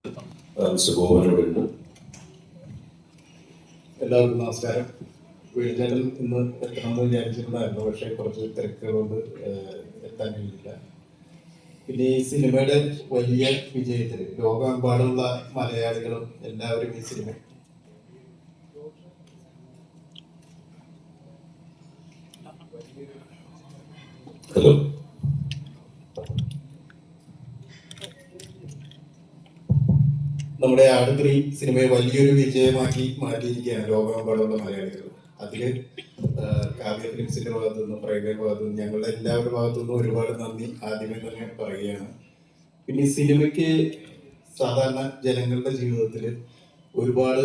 Mister Goan വീണ്ടും. എല്ലാവർക്കും നമസ്കാരം. വീഴ്ചകൾ ഇന്ന് എത്തണമെന്ന് വിചാരിച്ചിട്ടുണ്ടായിരുന്നു, പക്ഷേ കുറച്ച് തിരക്കുകൾ കൊണ്ട് എത്താൻ കഴിഞ്ഞില്ല. പിന്നെ ഈ സിനിമയുടെ വലിയ വിജയത്തിൽ ലോകമെമ്പാടുമുള്ള മലയാളികളും എല്ലാവരും ഈ സിനിമ ഹലോ, നമ്മുടെ ആട് 3 സിനിമയെ വലിയൊരു വിജയമാക്കി മാറ്റിയിരിക്കുകയാണ് ലോകമെമ്പാടുള്ള മലയാളികൾ. അതില് കാവ്യ ഫിലിംസിന്റെ ഭാഗത്തു നിന്നും പ്രൈവറ്റ് ഭാഗത്തു നിന്നും ഞങ്ങളുടെ എല്ലാവരുടെ ഭാഗത്തു നിന്നും ഒരുപാട് നന്ദി ആദ്യമേ തന്നെ പറയുകയാണ്. പിന്നെ ഈ സിനിമയ്ക്ക് സാധാരണ ജനങ്ങളുടെ ജീവിതത്തിൽ ഒരുപാട്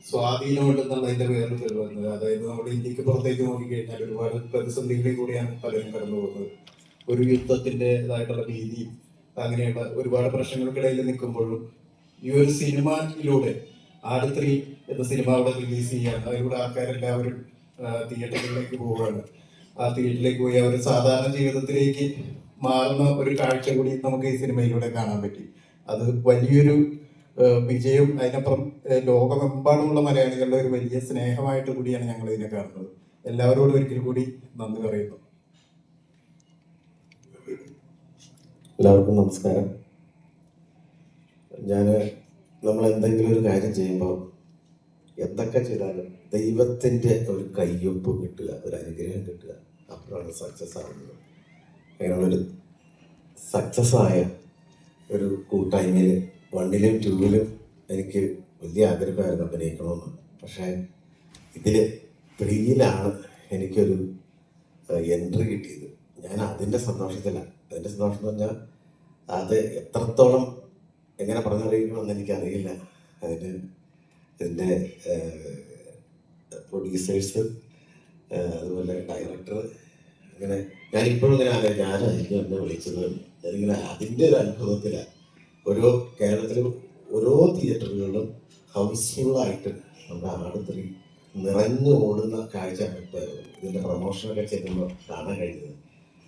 സ്വാധീനമുണ്ടെന്നുള്ളതിന്റെ വേറൊരു തെളിവുന്നത്. അതായത് നമ്മുടെ ഇന്ത്യക്ക് പുറത്തേക്ക് നോക്കിക്കഴിഞ്ഞാൽ ഒരുപാട് പ്രതിസന്ധികളിൽ കൂടിയാണ് പലരും കടന്നു പോകുന്നത്. ഒരു യുദ്ധത്തിൻ്റെതായിട്ടുള്ള ഭീതിയും അങ്ങനെയുള്ള ഒരുപാട് പ്രശ്നങ്ങൾക്കിടയിൽ നിൽക്കുമ്പോഴും ഈ ഒരു സിനിമയിലൂടെ ആട് 3 എന്ന സിനിമ അവിടെ റിലീസ് ചെയ്യാണ്. അതിലൂടെ ആൾക്കാരെല്ലാവരും തിയേറ്ററിലേക്ക് പോവുകയാണ്. ആ തിയേറ്ററിലേക്ക് പോയി അവർ സാധാരണ ജീവിതത്തിലേക്ക് മാറുന്ന ഒരു കാഴ്ച കൂടി നമുക്ക് ഈ സിനിമയിലൂടെ കാണാൻ പറ്റി. അത് വലിയൊരു വിജയം. അതിനപ്പുറം ലോകമെമ്പാടുമുള്ള മലയാളികളുടെ ഒരു വലിയ സ്നേഹമായിട്ട് കൂടിയാണ് ഞങ്ങൾ ഇതിനെ കാണുന്നത്. എല്ലാവരോടും ഒരിക്കൽ കൂടി നന്ദി പറയുന്നു. എല്ലാവർക്കും നമസ്കാരം. നമ്മൾ എന്തെങ്കിലും ഒരു കാര്യം ചെയ്യുമ്പോൾ എന്തൊക്കെ ചെയ്താലും ദൈവത്തിൻ്റെ ഒരു കയ്യൊപ്പ് കിട്ടുക, ഒരു അനുഗ്രഹം കിട്ടുക, അപ്പോഴാണ് സക്സസ് ആവുന്നത്. അങ്ങനെയുള്ളൊരു സക്സസ്സായ ഒരു കൂട്ടായ്മയിൽ 1ലും 2ലും എനിക്ക് വലിയ ആഗ്രഹമായിരുന്നു അഭിനയിക്കണമെന്ന്. പക്ഷേ ഇതിൽ 3ലാണ് എനിക്കൊരു എൻട്രി കിട്ടിയത്. ഞാൻ അതിൻ്റെ സന്തോഷത്തിലാണ്. അതിൻ്റെ സന്തോഷം എന്ന് പറഞ്ഞാൽ അത് എത്രത്തോളം എങ്ങനെ പറഞ്ഞറിയിക്കണമെന്ന് എനിക്കറിയില്ല. ഇതിൻ്റെ പ്രൊഡ്യൂസേഴ്സ്, അതുപോലെ ഡയറക്ടർ, അങ്ങനെ ഞാനിപ്പോഴും ഇങ്ങനെ ഞാനായിരിക്കും എന്നെ വിളിച്ചത്. ഞാനിങ്ങനെ അതിൻ്റെ ഒരു അനുഭവത്തിലാണ്. കേരളത്തിലും ഓരോ തിയേറ്ററുകളിലും ഹൗസ്ഫുള്ളായിട്ട് നമ്മുടെ ആട് 3 നിറഞ്ഞു ഓടുന്ന കാഴ്ചയാണ് ഇപ്പോൾ ഇതിൻ്റെ പ്രൊമോഷനൊക്കെ ചെയ്യുമ്പോൾ കാണാൻ കഴിയുന്നത്.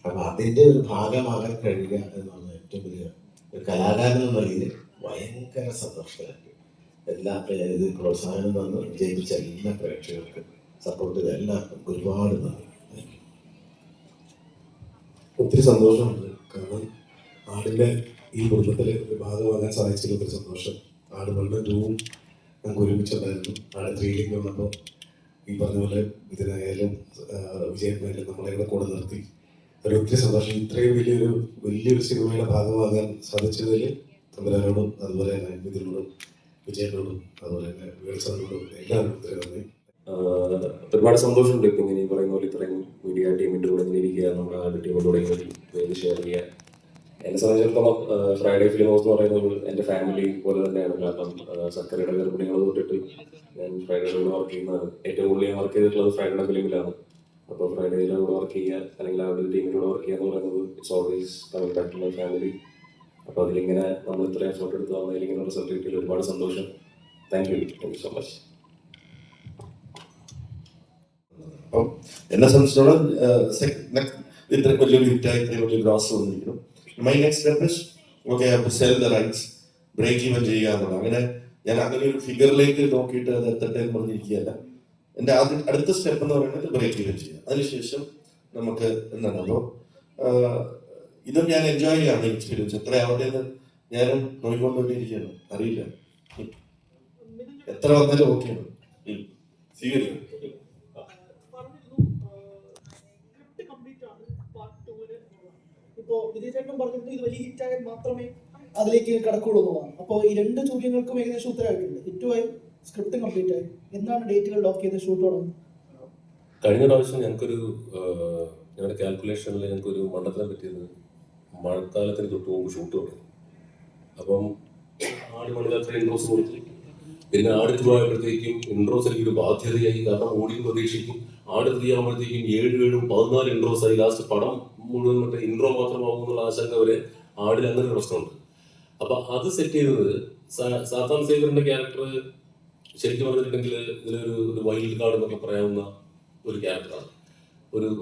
അപ്പം അതിൻ്റെ ഒരു ഭാഗമാകാൻ കഴിയുക എന്നാണ് ഏറ്റവും വലിയ ഒരു കലാകാരൻ എന്ന നിലയിൽ ഭയങ്കര സന്തോഷത്തിലാക്കി. ഇത് പ്രോത്സാഹനം തന്ന് വിജയിപ്പിച്ച എല്ലാ പ്രേക്ഷകർക്കും, സപ്പോർട്ട് ചെയ്ത എല്ലാവർക്കും ഒരുപാട് നന്ദി. ഒത്തിരി സന്തോഷമുണ്ട്. കാരണം ആടിൻ്റെ ഈ കുടുംബത്തിൽ ഒരു ഭാഗമാകാൻ സാധിച്ചതിൽ ഒത്തിരി സന്തോഷം. ആട് 1ഉം 2ഉം ഞങ്ങൾക്ക് ഒരുമിച്ചുണ്ടായിരുന്നു. ആട് 3ലേക്ക് വന്നപ്പോൾ ഈ പറഞ്ഞ പോലെ ഇതിനായാലും വിജയത്തിനായാലും നമ്മളെ കൂടെ നിർത്തി. ഒത്തിരി സന്തോഷം. ഇത്രയും വലിയൊരു സിനിമയുടെ ഭാഗമാകാൻ സാധിച്ചതിൽ തമ്പുരാനോടും അതുപോലെ തന്നെ ഇതിനോടും വിജയനോടും അതുപോലെ തന്നെ വേൾസാറിനോടും എല്ലാവരും ഒത്തിരി നന്ദി. ഒരുപാട് സന്തോഷമുണ്ട് ഇപ്പം ഇങ്ങനെ ഈ പറയുന്ന പോലെ ഇത്രയും മീഡിയ ടീമിൻ്റെ കൂടെ ഇങ്ങനെ ഇരിക്കുക, നമ്മുടെ ആട് ടീമിൻ്റെ കൂടെ ഇങ്ങനെ ഷെയർ ചെയ്യുക. എന്നെ സംബന്ധിച്ചിടത്തോളം ഫ്രൈഡേ ഫിലിം ഹൗസ് എന്ന് പറയുന്നത് എൻ്റെ ഫാമിലി പോലെ തന്നെയാണ്. കാരണം സർക്കാരുടെ ഗർഭിണികൾ തൊട്ടിട്ട് ഞാൻ ഫ്രൈഡേയുടെ കൂടെ വർക്ക് ചെയ്യുന്നതാണ്. ഏറ്റവും കൂടുതൽ ഞാൻ വർക്ക് ചെയ്തിട്ടുള്ളത് ഫ്രൈഡേയുടെ ഫിലിമിലാണ്. അപ്പോൾ ഫ്രൈഡേയിലെ കൂടെ വർക്ക് ചെയ്യുക, അല്ലെങ്കിൽ ആ ഒരു ടീമിൻ്റെ കൂടെ വർക്ക് ചെയ്യുക എന്ന് പറയുന്നത് it's always coming back to my family. അപ്പോൾ അതിലിങ്ങനെ നമ്മൾ ഇത്രയും എഫേർട്ട് എടുത്ത് വന്നതിൽ ഇങ്ങനെ റിസൾട്ട് കിട്ടിയതിൽ ഒരുപാട് സന്തോഷം. Thank you so much. അപ്പം എന്നെ സംബന്ധിച്ചിടത്തോളം ഇത്ര വലിയൊരു ഹിറ്റായി ഇത്രയും വലിയ ഗ്രോസ് വന്നിരിക്കുന്നു. My next step is okay, sell the rights, break even ചെയ്യുക എന്നുള്ളത്. അങ്ങനെ ഞാൻ അങ്ങനെ ഒരു ഫിഗറിലേക്ക് നോക്കിയിട്ട് അത് എത്തട്ടെ എന്ന് പറഞ്ഞിരിക്കുകയല്ല. എൻ്റെ അടുത്ത സ്റ്റെപ്പ് എന്ന് പറയുന്നത് ബ്രേക്ക് ഈവൻ ചെയ്യുക. അതിനുശേഷം നമുക്ക് എന്താണ്, അപ്പോൾ ഇതും ഞാൻ എൻജോയ് ചെയ്യാണ് എക്സ്പീരിയൻസ്. എത്ര ആവട്ടെ എന്ന് ഞാനും നോക്കിക്കൊണ്ടുകൊണ്ടിരിക്കുകയാണ്. അറിയില്ല എത്ര വന്നാലും ഓക്കെയാണ്, സ്വീകരിക്കും. ഇപ്പോൾ വിജയചേട്ടൻ പറഞ്ഞിട്ട് ഇത് വലിയ ഹിറ്റായാൽ മാത്രമേ അതിലേക്ക് കടക്കുള്ളൂ എന്നുള്ളതാണ്. അപ്പോൾ ഈ 2 ചോദ്യങ്ങൾക്കും ഏകദേശം ഉത്തരവായിട്ടുണ്ട്. ഹിറ്റുമായി, സ്ക്രിപ്റ്റ് കംപ്ലീറ്റ് ആയി. എന്നാണ് ഡേറ്റുകൾ ലോക്ക് ചെയ്ത് ഷൂട്ട് തുടങ്ങും? കഴിഞ്ഞ പ്രാവശ്യം ഞങ്ങളുടെ കാൽക്കുലേഷനിൽ ഞങ്ങൾക്കൊരു മണ്ഡലത്തിനെ പറ്റിയത് മഴക്കാലത്തിന് തൊട്ട് മുമ്പ് ഷൂട്ട് തുടങ്ങി. അപ്പം ആട് മണിക്ക് അത്ര ഇൻട്രോസ് കൊടുത്തു. പിന്നെ ആട് 2 ആയപ്പോഴത്തേക്കും ഇൻട്രോസ് എനിക്കൊരു ബാധ്യതയായി. കാരണം ഓടിയും പ്രതീക്ഷിക്കും. ആട് 3 ആകുമ്പോഴത്തേക്കും 7 14 ഇൻട്രോസ് ആയി. ലാസ്റ്റ് പടം മുഴുവൻ മറ്റേ ഇൻട്രോ മാത്രമാകും എന്നുള്ള ആശങ്ക വരെ ആടിൽ അങ്ങനെ ഒരു പ്രശ്നമുണ്ട്. അപ്പം അത് സെറ്റ് ചെയ്തത് സാത്താൻ സേവറിന്റെ ക്യാരക്ടർ ശരിക്കും പറഞ്ഞിട്ടുണ്ടെങ്കിൽ ഇതിലൊരു വൈൽഡ് കാർഡ് എന്നൊക്കെ പറയാവുന്ന ഒരു ക്യാരക്ടറാണ്.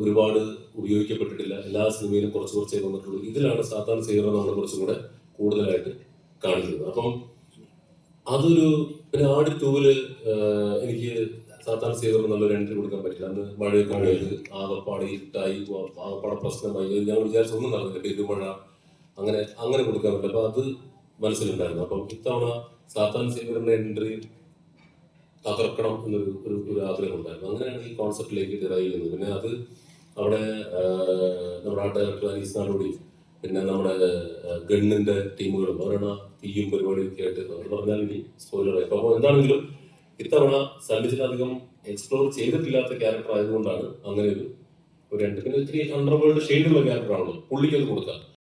ഒരുപാട് ഉപയോഗിക്കപ്പെട്ടിട്ടില്ല. എല്ലാ സിനിമയിലും കുറച്ചേ വന്നിട്ടുള്ളൂ. ഇതിലാണ് സാത്താൻ സേവർ നമ്മൾ കുറച്ചും കൂടെ കൂടുതലായിട്ട് കാണിക്കുന്നത്. അപ്പം അതൊരു പിന്നെ ആട് ടൂവില് എനിക്ക് സാത്താൻ സേവർ നല്ലൊരു എൻട്രി കൊടുക്കാൻ പറ്റില്ല. അന്ന് മഴയൊക്കെ പെയ്ത് ആകപ്പാട് ഇരുട്ടായി ആകപ്പാടെ പ്രശ്നമായി. ഞങ്ങൾ വിചാരിച്ച ഒന്നും നടന്നില്ല, പെരുമഴ, അങ്ങനെ അങ്ങനെ കൊടുക്കാൻ പറ്റില്ല. അപ്പൊ അത് മനസ്സിലുണ്ടായിരുന്നു. അപ്പം ഇത്തവണ സാത്താൻ സേവറിന്റെ എൻട്രി തകർക്കണം എന്നൊരു ഒരു ആഗ്രഹം ഉണ്ടായിരുന്നു. അങ്ങനെയാണ് ഈ കോൺസെപ്റ്റിലേക്ക് ഡിറൈവ് ചെയ്യുന്നത്. പിന്നെ അത് അവിടെ നമ്മുടെ ആർട്ട് ഡയറക്ടർ അനീസ് നാടോടി, പിന്നെ നമ്മുടെ ഗണ്ണിന്റെ ടീമുകളും അവരാണ് തീയും പരിപാടിയൊക്കെ ആയിട്ട് അവർ പറഞ്ഞാൽ ഇനി സ്പോയിലർ ആയി. അപ്പോൾ എന്താണെങ്കിലും ഇത്തവണ സണ്ണിച്ചിലധികം എക്സ്പ്ലോർ ചെയ്തിട്ടില്ലാത്ത ക്യാരക്ടർ ആയതുകൊണ്ടാണ് അങ്ങനെ ഒരു എൻട്രി. പിന്നെ ഇത്തിരി അണ്ടർവേൾഡ് ഷെയ്ഡുള്ള ക്യാരക്ടറാണല്ലോ പുള്ളിക്ക് അത് കൊടുക്കുക.